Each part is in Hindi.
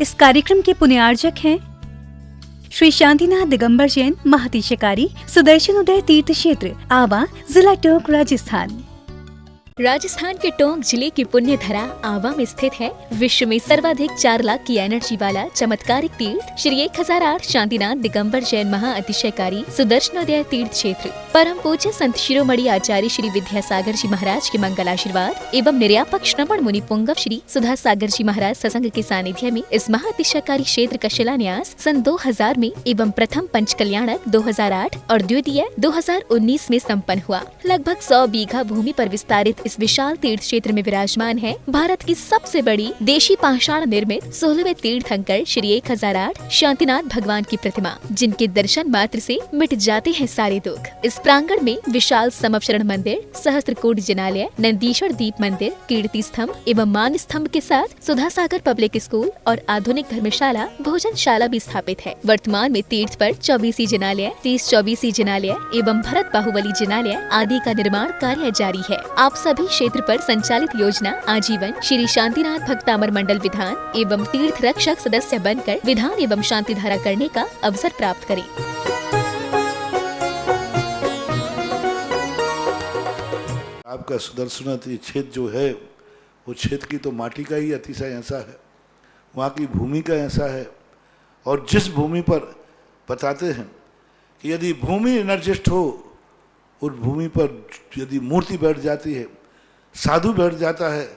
इस कार्यक्रम के पुण्यार्जक हैं श्री शांतिनाथ दिगंबर जैन महातिशकारी सुदर्शन उदय तीर्थ क्षेत्र आवा, जिला टोंक, राजस्थान। राजस्थान के टोंक जिले की पुण्य धरा आवा में स्थित है विश्व में सर्वाधिक 4 लाख की एनर्जी वाला चमत्कारिक तीर्थ श्री 1008 शांतिनाथ दिगंबर जैन महाअतिशयकारी सुदर्शनोदय तीर्थ क्षेत्र। परम पूज्य संत शिरोमणि आचार्य श्री विद्यासागर जी महाराज के मंगल आशीर्वाद एवं निर्यापक श्रवण मुनि पुंगव श्री सुधा सागर जी महाराज सत्संग के सानिध्य में इस महाअतिशयकारी क्षेत्र का शिलान्यास सन 2000 में एवं प्रथम पंच कल्याणक 2008 और द्वितीय 2019 में संपन्न हुआ। लगभग 100 बीघा भूमि पर विस्तारित इस विशाल तीर्थ क्षेत्र में विराजमान है भारत की सबसे बड़ी देशी पाषाण निर्मित 16वें तीर्थंकर श्री 1008 शांतिनाथ भगवान की प्रतिमा, जिनके दर्शन मात्र से मिट जाते हैं सारे दुख। इस प्रांगण में विशाल समवशरण मंदिर, सहस्त्रकूट जिनालय, नंदीश्वर दीप मंदिर, कीर्ति स्तंभ एवं मान स्तंभ के साथ सुधा सागर पब्लिक स्कूल और आधुनिक धर्मशाला, भोजनशाला भी स्थापित है। वर्तमान में तीर्थ पर 24 जिनालय, 30-24 जिनालय एवं भरत बाहुबली जिनालय आदि का निर्माण कार्य जारी है। आप सभी क्षेत्र पर संचालित योजना आजीवन श्री शांतिनाथ भक्तामर मंडल विधान एवं तीर्थ रक्षक सदस्य बनकर विधान एवं शांति धारा करने का अवसर प्राप्त करें। आपका सुदर्शन क्षेत्र जो है वो क्षेत्र की तो माटी का ही अतिशय ऐसा है, वहाँ की भूमि का ऐसा है। और जिस भूमि पर बताते हैं कि यदि भूमि एनर्जिस्ट हो, उस भूमि पर यदि मूर्ति बैठ जाती है, साधु बैठ जाता है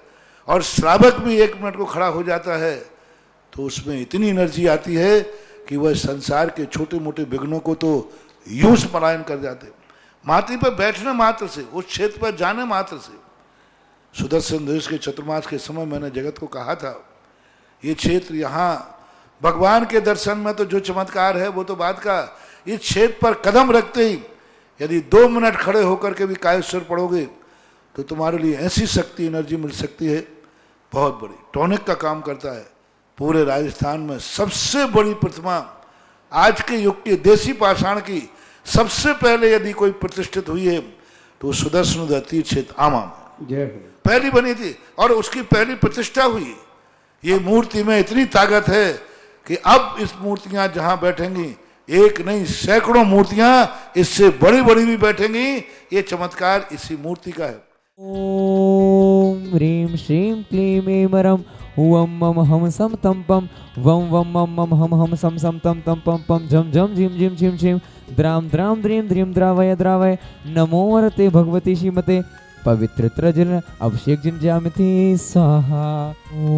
और श्रावक भी 1 मिनट को खड़ा हो जाता है, तो उसमें इतनी एनर्जी आती है कि वह संसार के छोटे मोटे विघ्नों को तो यूं पलायन कर जाते। माटी पर बैठने मात्र से, उस क्षेत्र पर जाने मात्र से, सुदर्शन देश के चतुर्मास के समय मैंने जगत को कहा था, ये क्षेत्र यहाँ भगवान के दर्शन में तो जो चमत्कार है वो तो बात का, इस क्षेत्र पर कदम रखते ही यदि 2 मिनट खड़े होकर के भी कायेश्वर पढ़ोगे तो तुम्हारे लिए ऐसी शक्ति एनर्जी मिल सकती है बहुत बड़ी। टॉनिक का काम करता है। पूरे राजस्थान में सबसे बड़ी प्रतिमा आज के युग की देसी पाषाण की सबसे पहले यदि कोई प्रतिष्ठित हुई है तो सुदर्शन तीर्थ क्षेत्र आमा में पहली बनी थी और उसकी पहली प्रतिष्ठा हुई। ये मूर्ति में इतनी ताकत है कि अब इस मूर्तियां जहां बैठेंगी, एक नहीं सैकड़ों मूर्तियां इससे बड़ी बड़ी भी बैठेंगी। ये चमत्कार इसी मूर्ति का है। ओम ह्रीं श्रीं क्लीं ऐं मरं वम मम हम सम तम पम वम वम मम मम हम हम सम तम तम पम पम झम झम झिम झिम छिम छिम द्राम द्राम द्रीं द्रीं द्रावय द्रावय नमो वरते भगवती श्रीमते पवित्र त्रजल अभिषेक जिन जामिति स्वाहा। ओम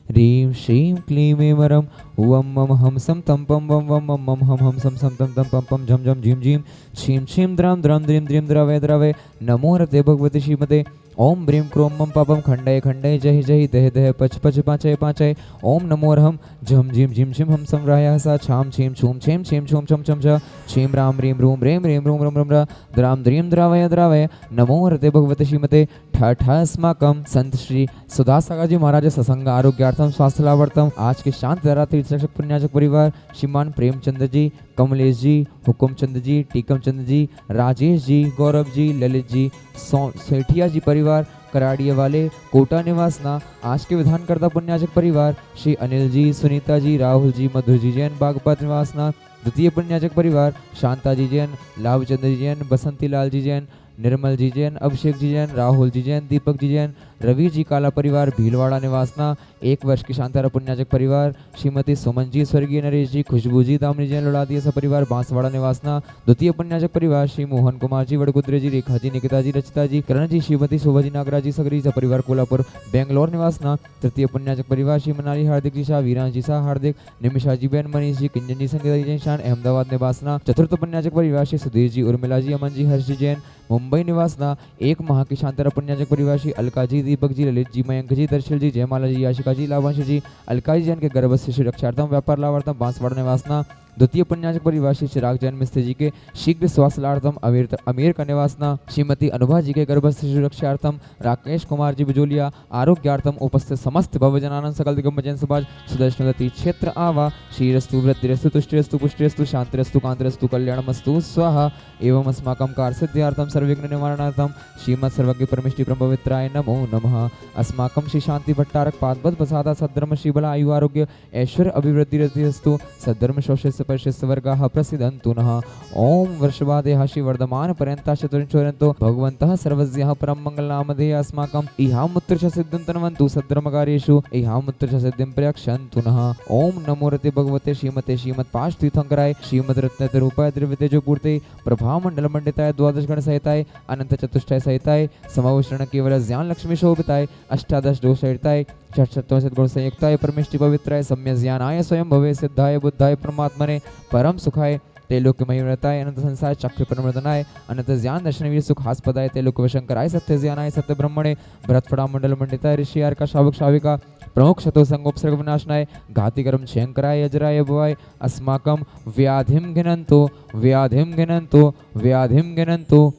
ह्रीं श्रीं क्लीं ऐं मरं वम मम हम सम तम पम वम वम मम मम हम सम तम तम पम पम झम झम झिम झिम छीम छीम द्राम द्राम द्रीं द्रीं द्रावय द्रावय नमो हरते भगवती श्रीमते ओम ब्रीं क्रोम मम पापम खंडय खंडय जहि जहि दह दह पच पच पाचय पाचय ओम नमो रहम झम झिम झिम छिम हम संराया सा छाम छीम छूम छेम छेम छूम छम छम छ छीम राम रीम रूम रेम रेम रूम रम रम द्राम द्रीं द्रावय द्रावय नमो हरते भगवती श्रीमते ठ अस्माकं संत श्री सुधा सागर जी महाराज सत्संग आरोग्यार्थम स्वास्थ्य लाभार्थम आज के शांत धारा तीर्थ रक्षक पुण्याचक परिवार श्रीमान प्रेमचंद्र जी, कमलेश जी, हुकुमचंद जी, टीकमचंद जी, राजेश जी, गौरव जी, ललित जी, सेठिया जी परिवार कराड़िया वाले कोटा निवासना आज के विधानकर्ता पुण्याचक परिवार श्री अनिल जी, सुनीता जी, राहुल जी, मधुर जी जैन बागपत निवासना द्वितीय पुण्याचक परिवार शांता जी जैन, लाभचंद्र जी जैन, बसंती लाल जी जैन, निर्मल जी जैन, अभिषेक जी जैन, राहुल जी जैन, दीपक जी जैन, रवि जी काला परिवार भीलवाड़ा निवासना 1 वर्ष की शांतारा पुण्याचक परिवार श्रीमती सुमन जी, स्वर्गीय नरेश जी, खुशबू जी, दामनी जैन लौड़ादिया सा परिवार बांसवाड़ा निवासना द्वितीय पुण्याचक परिवार श्री मोहन कुमार जी, वड़कुद्रे जी, रेखा जी, निकिता जी, रचिता जी, करण जी, श्रीमती शोभा जी, नागराज जी, सगरी सा परिवार कोल्हापुर बेंगलोर निवासना तृतीय पुण्याचक परिवार श्री मनाली हार्दिक जी शाह, वीरांश जी शाह हार्दिक, निमिषा जी बहन, मनीष जी, किंजन जी, संगीता जी जैन शान अहमदाबाद निवासना चतुर्थ पुण्याचक परिवार श्री सुधीर जी, उर्मिला जी, अमन जी, हर्ष जी जैन मुंबई निवासना 1 माह की शांतारा पुण्याचक परिवार श्री अलका जी, दीपक जी, ललित जी, मयंक जी, दर्शल जी, जयमाला जी, आशिका जी, लाभांश जी, अलका जी जैन के गर्भ से श्री रक्षार्थम व्यापार लाभार्थम बांसवाड़ा निवासना द्वितीय पुण्याचक परिवार श्री चिराग जैन मिस्त्री जी के शीघ्र स्वास्थ्यार्थम अमेरिका निवासना श्रीमती अनुभा जी के गर्भस्थ सुरक्षार्थम राकेश कुमार जी बिजोलिया आरोग्यार्थम उपस्थित समस्त भवजनानंद सकल दिगंबर जैन समाज सुदर्शन क्षेत्र आवा श्रीरस्तु वृद्धिरस्तु तुष्टिरस्तु पुष्टिरस्तु शांतिरस्तु कांतिरस्तु कल्याणमस्तु स्वाहा एवं अस्माकं कार्यसिद्ध्यर्थम सर्वविघ्न निवारणार्थम श्रीमत् सर्वज्ञ परमेष्टि ब्रह्मवित्राय नमो नमः। अस्माकं श्री शांति भट्टारक पादपद प्रसादा सद्धर्म श्रीबल आयु आरोग्य ऐश्वर्य अभिवृद्धिरस्तु सद्धर्म शोषस्य परिशिष्य वर्गाः प्रसिद्धन्तु नः। ओम वर्षवादेः श्री वर्धमान पर्यन्ता चतुर्चोरन्तो भगवन्तः सर्वज्ञः परम मंगलनामधेय अस्माकं इहामुत्र च सिद्धिं तन्वन्तु सद्धर्मकार्येषु इहामुत्र च सिद्धिं प्रयक्षन्तु नः। ओम नमो रते भगवते श्रीमते श्रीमत्पाश तीर्थंकराय श्रीमद रत्नते रूपाय द्रव्यतेजो पूर्ते प्रभामंडल मंडिताय द्वादश गण सहिताय अनंत चतुष्टय सहिताय समवषण केवल ज्ञान लक्ष्मी शोभिताय अष्टादश दोष सहिताय षट्सप्तम सद्गुण संयुक्ताय परमेष्टि पवित्राय सम्य ज्ञानाय स्वयं भवे सिद्धाय बुद्धाय परमात्मने परम सुखाय तेलोक मयूरताय अनंत संसार चक्र प्रमर्दनाय अनंत ज्ञान दर्शन वीर सुखास्पदाय तेलोक वशंकराय सत्य ज्ञानाय सत्य ब्रह्मणे भरतफड़ा मंडल मंडिताय ऋषि आर का शावक शाविका प्रमुख शतो संगोपसर्ग विनाशनाय घाति कर्म शंकराय अजराय भवाय अस्माकं व्याधिम घिनंतो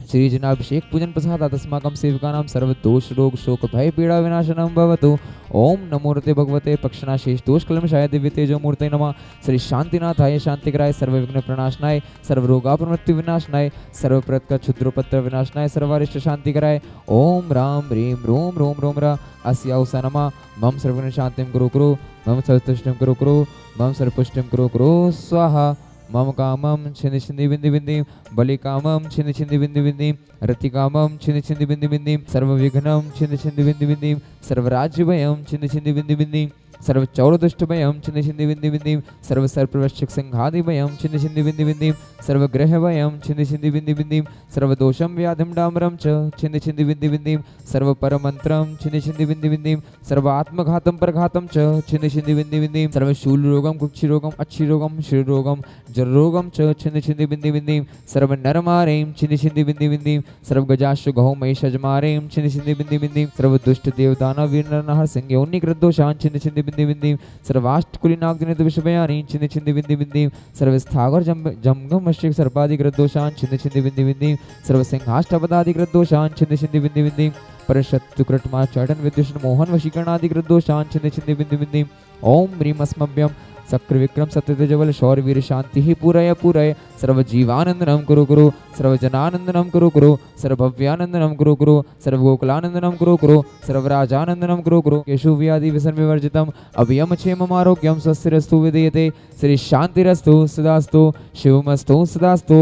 श्री जनाभिषेक पूजन प्रसादात् अस्माकं सेवकानां सर्व दोष रोग शोक भय पीड़ा विनाशनं भवतु। ओम नमो रते भगवते पक्षना शेष दोष कलमशाय दिव्य तेजो मूर्ते नमः। श्री शांतिनाथाय शांतिकराय सर्व विघ्न प्रणाशनाय सर्व रोगापमृत्यु विनाशनाय सर्व प्रतक क्षुद्रोपत्र विनाशनाय सर्वारिष्ट शांतिकराय ओम राम ह्रीं रोम रोम रोम रा अस्याउसा नमः। मम सर्वविघ्न शांतिं कुरु मम सर्वतुष्टिं कुरु मम सर्वपुष्टिं कुरु स्वाहा। मम कामं छिन्दि छिन्दि बिन्दि बिन्दि बलि कामं छिन्दि छिन्दि बिन्दि बिन्दि रति कामं छिन्दि छिन्दि बिन्दि बिन्दि सर्वविघ्नं छिन्दि छिन्दि बिन्दि बिन्दि सर्वराज्यभयं छिन्दि छिन्दि बिन्दि बिन्दि सर्व चौरदुष्टभयं छिन्दि छिन्दि बिन्दि बिन्दि सर्व सर्पवृश्चिक सिंहादिभयं छिन्दि छिन्दि बिन्दि बिन्दि सर्वग्रहभयं छिन्दि छिन्दि बिन्दि बिन्दि सर्वदोषं व्याधिं डामरं च छिन्दि छिन्दि बिन्दि बिन्दि सर्वपरमन्त्रं छिन्दि छिन्दि बिन्दि बिन्दि सर्वात्मघातं परघातं च छिन्दि छिन्दि बिन्दि बिन्दि सर्वशूलरोगं कुक्षिरोगं अच्छिरोगं श्रीरोगं जररोगं च छिन्दि छिन्दि बिन्दि बिन्दि सर्वनरमारें छिन्दि छिन्दि बिन्दि बिन्दि सर्वगजाश्व गौ महिषजमारें छिन्दि छिन्दि बिन्दि बिन्दि सर्वदुष्ट देवदानव वीर नरनहर सिंह योनिकृतदोषान् छिन्दि छिन्दि बिन्दि बिन्दि सर्वाष्टकुलीनाग्नित विषभयानि छिन्दि छिन्दि बिन्दि बिन्दि सर्वस्थागर जमगम मश्रिक सर्पादिकृतदोषान् छिन्दि छिन्दि बिन्दि बिन्दि सर्वसिंहाष्टपदादिकृतदोषान् छिन्दि छिन्दि बिन्दि बिन्दि परशत्रुकृतमा चटन विद्युषण मोहन वशीकरणादिकृतदोषान् छिन्दि छिन्दि बिन्दि बिन्दि ओम ह्रीं अस्मभ्यं चक्र विक्रम सत्यतेजबल शौर्य वीर शांति ही पूरय सर्वजीवानंदनम कुरु सर्वजनानंदनम कुरु सर्वभव्यानंदनम कुरु सर्वगोकुलानंदनम कुरु सर्वराजानंदनम कुरु केशुव्याधि व्यसन विवर्जितम अभयम क्षेमम आरोग्यम स्वस्तिरस्तु विधीयते श्री शांतिरस्तु सदास्तु शिवमस्तु सदास्तु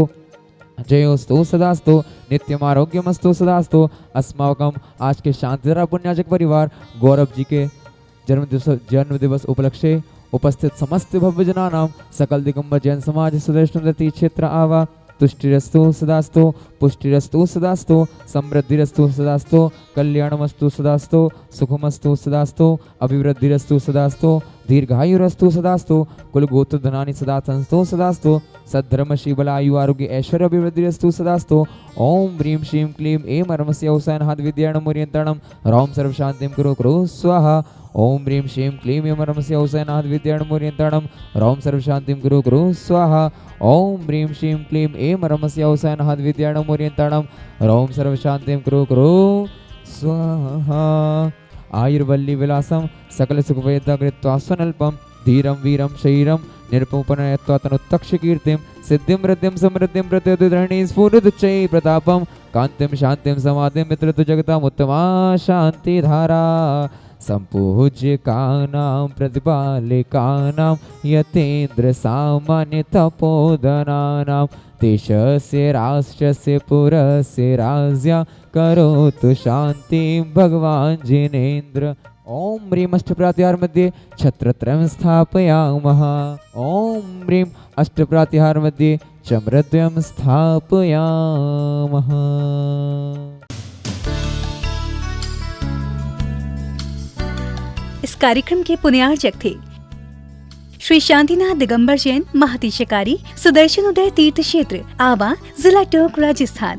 जयोस्तु सदास्तु नित्यम आरोग्यमस्तु सदास्तु। अस्माकम आज के शांतिधरा पुण्याचक परिवार गौरव जी के जन्म दिवस उपलक्ष्य उपस्थित समस्त भव्यजनानां सकल दिगंबर जैन समाज सुदर्शन क्षेत्र आवा तुष्टिरस्तु सदास्तु पुष्टिरस्तु सदास्तु समृद्धिरस्तु सदास्तु कल्याणमस्तु सदास्तु सुखमस्तु सदास्तु अभिवृद्धिरस्तु सदास्तु दीर्घायुरस्तु सदास्तु कुल गोत्र धनानि सदा संस्तो सदास्तु सद्धर्म श्रीबल आयु आरोग्य ऐश्वर्य अभिवृद्धिरस्तु सदास्तु। ओम ह्रीं श्रीं क्लीं ऐं अरमस्य औसानहाद विद्याणमुर्यन्तरणं राम सर्व शांतिं कुरु स्वाहा। ओम ह्रीं श्रीं क्लीं ऐं अरमस्य औसानहाद विद्याणमुर्यन्तरणं राम सर्व शांतिं कुरु स्वाहा। ओम ह्रीं श्रीं क्लीं ऐं अरमस्य औसानहाद विद्याणमुर्यन्तरणं राम सर्व शांतिं कुरु स्वाहा। आयुर्वल्ली विलासं सकल सुखवेदा कृत्वा स्वनल्पं धीरं वीरं शरीरं निरुपमपनयत्वा तनुत्तक्ष कीर्तिं सिद्धिं वृद्धिं समृद्धिं प्रत्युद्धरणि स्फुरदुच्चैः प्रतापं कान्तिं शान्तिं समाधिं मित्रतु जगताम् उत्तमा शान्तिधारा सम्पूज्यकानां प्रतिपालिकानां यतेन्द्र सामान्य तपोधनानां देशस्य राष्ट्रस्य पुरस्य राज्ञा करोतु शान्तिं भगवान् जिनेन्द्र। ओम ह्रीं अष्टप्रातिहार मध्ये छत्रत्रयं स्थापयामः। ओम ह्रीं अष्टप्रातिहार मध्ये चम्रद्वयं स्थापयामः। इस कार्यक्रम के पुण्यार्चक थे श्री शांतिनाथ दिगंबर जैन महातिशयकारी सुदर्शन उदय तीर्थ क्षेत्र आवा जिला टोंक राजस्थान।